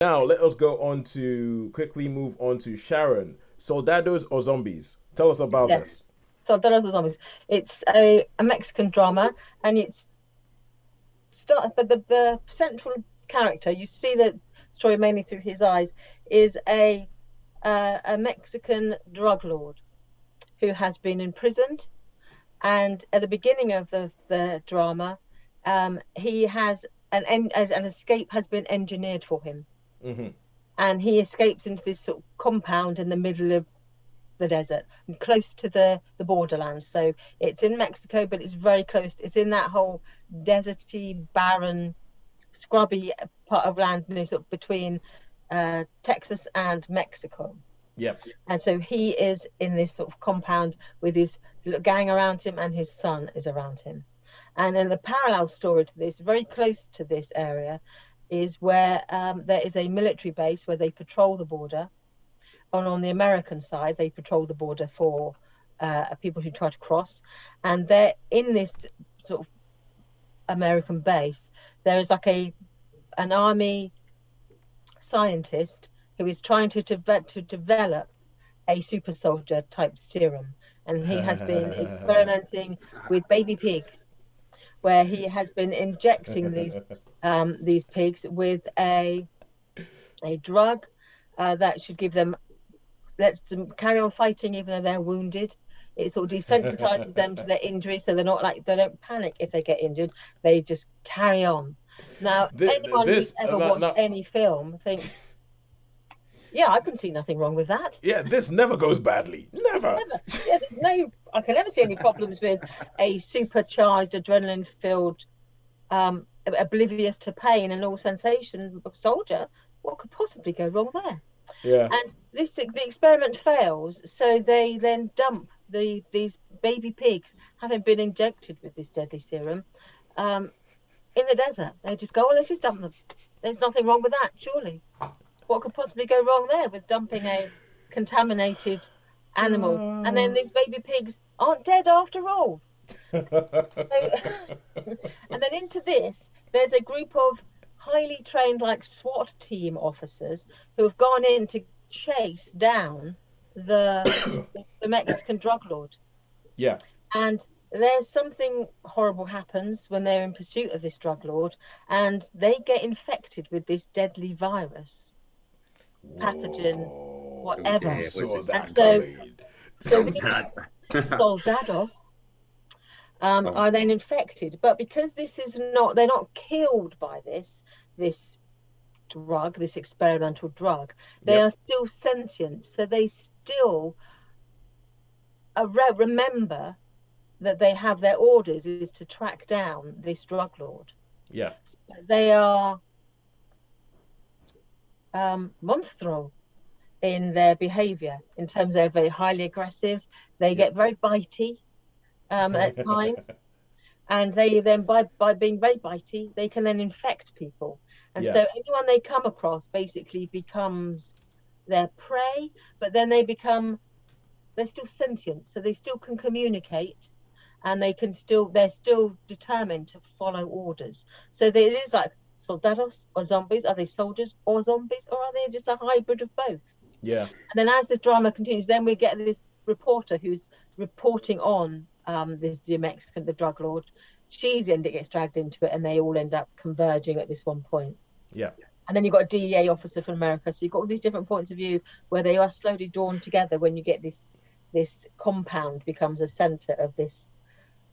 Now let us go on to quickly move on to Sharon. Soldados or Zombies? Tell us about Yes. this. Soldados O Zombies. It's a Mexican drama, and it's start. But the central character, you see the story mainly through his eyes, is a Mexican drug lord who has been imprisoned. And at the beginning of the drama, he has an escape has been engineered for him, Hmm. and he escapes into this sort of compound in the middle of the desert, close to the borderlands. So it's in Mexico, but it's very close. It's in that whole deserty, barren, scrubby part of land, sort of between Texas and Mexico. Yep. And so he is in this sort of compound with his gang around him, and his son is around him. And then the parallel story to this, very close to this area, is where there is a military base where they patrol the border. And on the American side, they patrol the border for people who try to cross. And they're in this sort of American base. There is like an army scientist who is trying to develop a super soldier type serum, and he has been experimenting with baby pigs, where he has been injecting these pigs with a drug that should give them lets them carry on fighting even though they're wounded. It sort of desensitizes them to their injury, so they don't panic if they get injured. They just carry on. Now, anyone who's This ever not, watched not any film thinks, yeah, I can see nothing wrong with that. yeah, this never goes badly. It's Never. never, yeah, there's no, I can never see any problems with a supercharged, adrenaline-filled, oblivious to pain and all sensation soldier. What could possibly go wrong there? Yeah. And the experiment fails, so they then dump these baby pigs, having been injected with this deadly serum, um, in the desert. They just go, well, let's just dump them. There's nothing wrong with that, surely. What could possibly go wrong there with dumping a contaminated animal? And then these baby pigs aren't dead after all. So, and then into this, there's a group of highly trained, like SWAT team officers who have gone in to chase down the the Mexican drug lord. Yeah. And there's something horrible happens when they're in pursuit of this drug lord, and they get infected with this deadly virus, pathogen, Whoa. whatever. I saw And that so, coming. so these soldados Oh, are then infected. But because this is not, they're not killed by this drug, this experimental drug. They Yep. are still sentient, so they still remember that they have their orders is to track down this drug lord. Yeah. So they are monstral in their behavior, in terms of very highly aggressive. They Yep. get very bitey at times, and they then by being very bitey, they can then infect people. And Yeah. so anyone they come across basically becomes their prey, but then they're still sentient, so they still can communicate, and they're still determined to follow orders. So it is like soldados or zombies. Are they soldiers or zombies, or are they just a hybrid of both? Yeah. And then as this drama continues, then we get this reporter who's reporting on the Mexican, the drug lord. She's the end that gets dragged into it, and they all end up converging at this one point. Yeah. And then you've got a DEA officer from America. So you've got all these different points of view where they are slowly drawn together when you get this compound becomes a center of this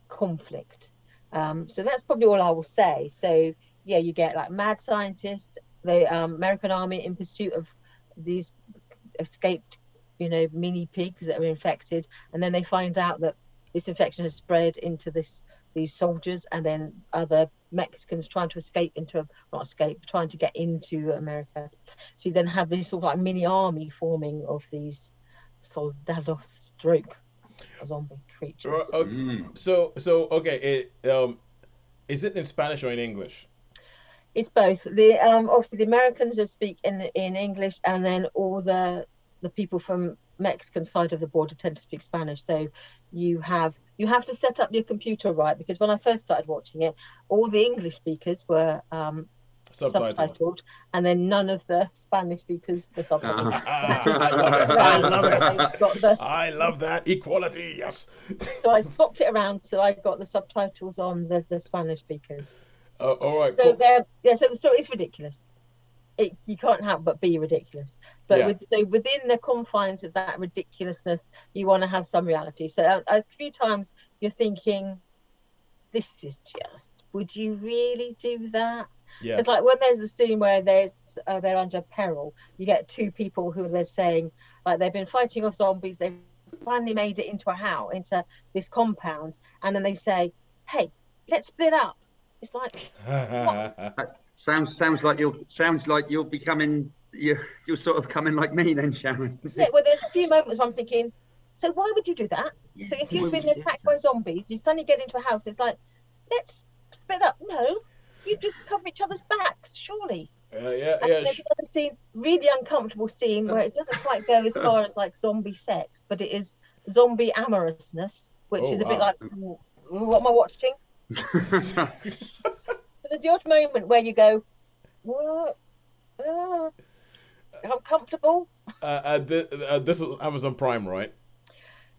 conflict. So that's probably all I will say. So yeah, you get like mad scientists, the American army in pursuit of these escaped, mini pigs that are infected, and then they find out that this infection has spread into these soldiers, and then other Mexicans trying to escape not escape, trying to get into America. So you then have this sort of like mini army forming of these soldados stroke zombie creatures. Okay. Okay. Is it in Spanish or in English? It's both. The obviously the Americans will speak in English, and then all the people from Mexican side of the border tend to speak Spanish. So you have to set up your computer right, because when I first started watching it, all the English speakers were subtitled, and then none of the Spanish speakers were subtitled. I love it. I love it. I love that equality. Yes. So I swapped it around, so I got the subtitles on the Spanish speakers. All right. So Cool. so the story is ridiculous. You can't help but be ridiculous. But within the confines of that ridiculousness, you want to have some reality. So a few times you're thinking, this is just, would you really do that? Yeah. It's like when there's a scene where they're under peril, you get two people who they're saying, like, they've been fighting off zombies, they've finally made it into a house, into this compound, and then they say, hey, let's split up. It's like, what? Sounds like you're becoming, you're sort of coming like me then, Sharon. Yeah, well, there's a few moments where I'm thinking, so why would you do that? So if you've been attacked by zombies, you suddenly get into a house, it's like, let's split up. No, you just cover each other's backs, surely. Yeah. There's another scene, really uncomfortable scene, where it doesn't quite go as far as like zombie sex, but it is zombie amorousness, which is a bit like, what am I watching? There's the odd moment where you go, what? Uncomfortable. This was Amazon Prime, right?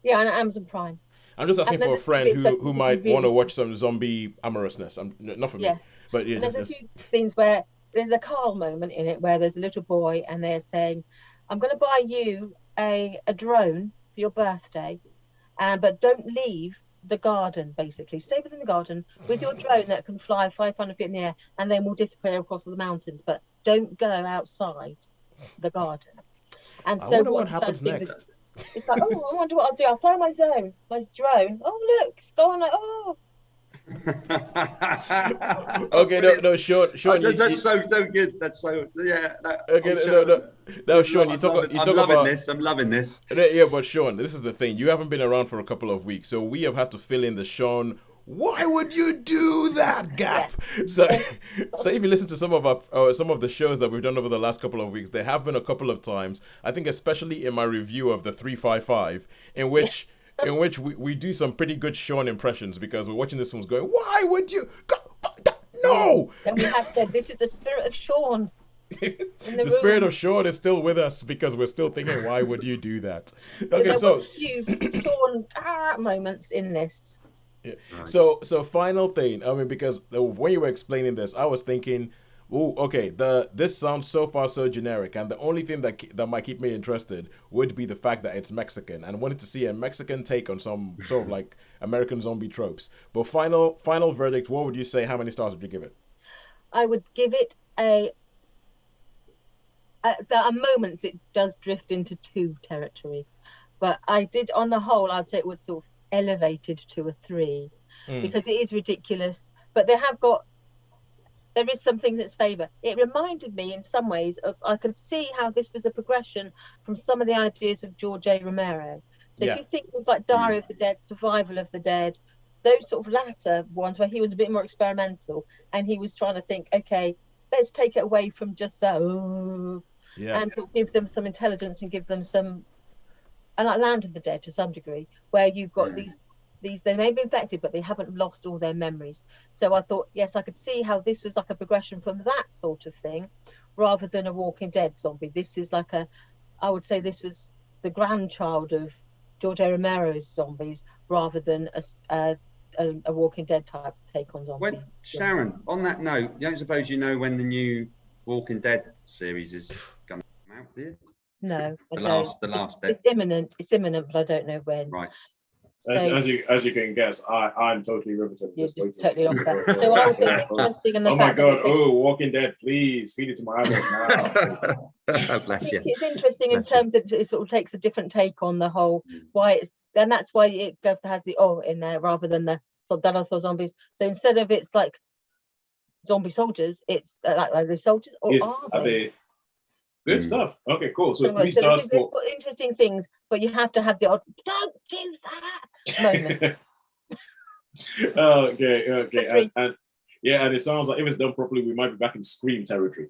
Yeah, on Amazon Prime. I'm just asking for a friend who might want to watch some zombie amorousness. Not for me. Yes. But yeah, there's a few things where there's a Carl moment in it where there's a little boy and they're saying, I'm going to buy you a drone for your birthday, but don't leave the garden, basically. Stay within the garden with your drone that can fly 500 feet in the air, and then we'll disappear across the mountains, but don't go outside the garden. And so what happens next? It's like, I wonder what I'll do. I'll fly my drone. Oh, look, it's going like, Okay, no, Sean. That's so good. That's so, yeah. No, Sean, I'm loving this. Yeah, but Sean, this is the thing. You haven't been around for a couple of weeks, so we have had to fill in the Sean. Why would you do that gap? Yeah. So if you listen to some of the shows that we've done over the last couple of weeks, there have been a couple of times, I think especially in my review of the 355, in which we do some pretty good Sean impressions, because we're watching this film going, why would you no? And we have said, this is the spirit of Sean. The spirit of Sean is still with us, because we're still thinking, why would you do that? Okay, so a few Sean moments in this. Yeah. Right. So final thing. I mean, because when you were explaining this, I was thinking, oh, okay, this sounds so far so generic, and the only thing that might keep me interested would be the fact that it's Mexican, and I wanted to see a Mexican take on some sort of like American zombie tropes. But final verdict, what would you say? How many stars would you give it? I would give it there are moments it does drift into 2 territory, but on the whole, I'd say it was sort of elevated to a 3 because it is ridiculous, but there is some things in its favor. It reminded me in some ways I could see how this was a progression from some of the ideas of George A. Romero. So if you think of like Diary of the Dead, Survival of the Dead, those sort of latter ones where he was a bit more experimental and he was trying to think, okay, let's take it away from just that and to give them some intelligence and give them some, and like Land of the Dead to some degree, where you've got these they may be infected, but they haven't lost all their memories. So I thought, yes, I could see how this was like a progression from that sort of thing, rather than a Walking Dead zombie. This is like I would say this was the grandchild of George A. Romero's zombies, rather than a Walking Dead type take on zombies. Well, Sharon, on that note, you don't suppose you know when the new Walking Dead series is going to come out, do you? No, the last bit. It's imminent, but I don't know when. Right. So, as you can guess, I'm totally riveted. You're just totally off that. So also it's interesting in the fact God! Walking Dead, please feed it to my eyeballs now. Oh, bless you. It's interesting in terms of it sort of takes a different take on the whole and that's why it has the in there rather than the Soldados O Zombies. So instead of it's like zombie soldiers, it's like the soldiers are they? Good stuff. Okay, cool. So 3 stars. There's interesting things, but you have to have the odd "don't do that" moment. Okay. And it sounds like if it's done properly, we might be back in Scream territory.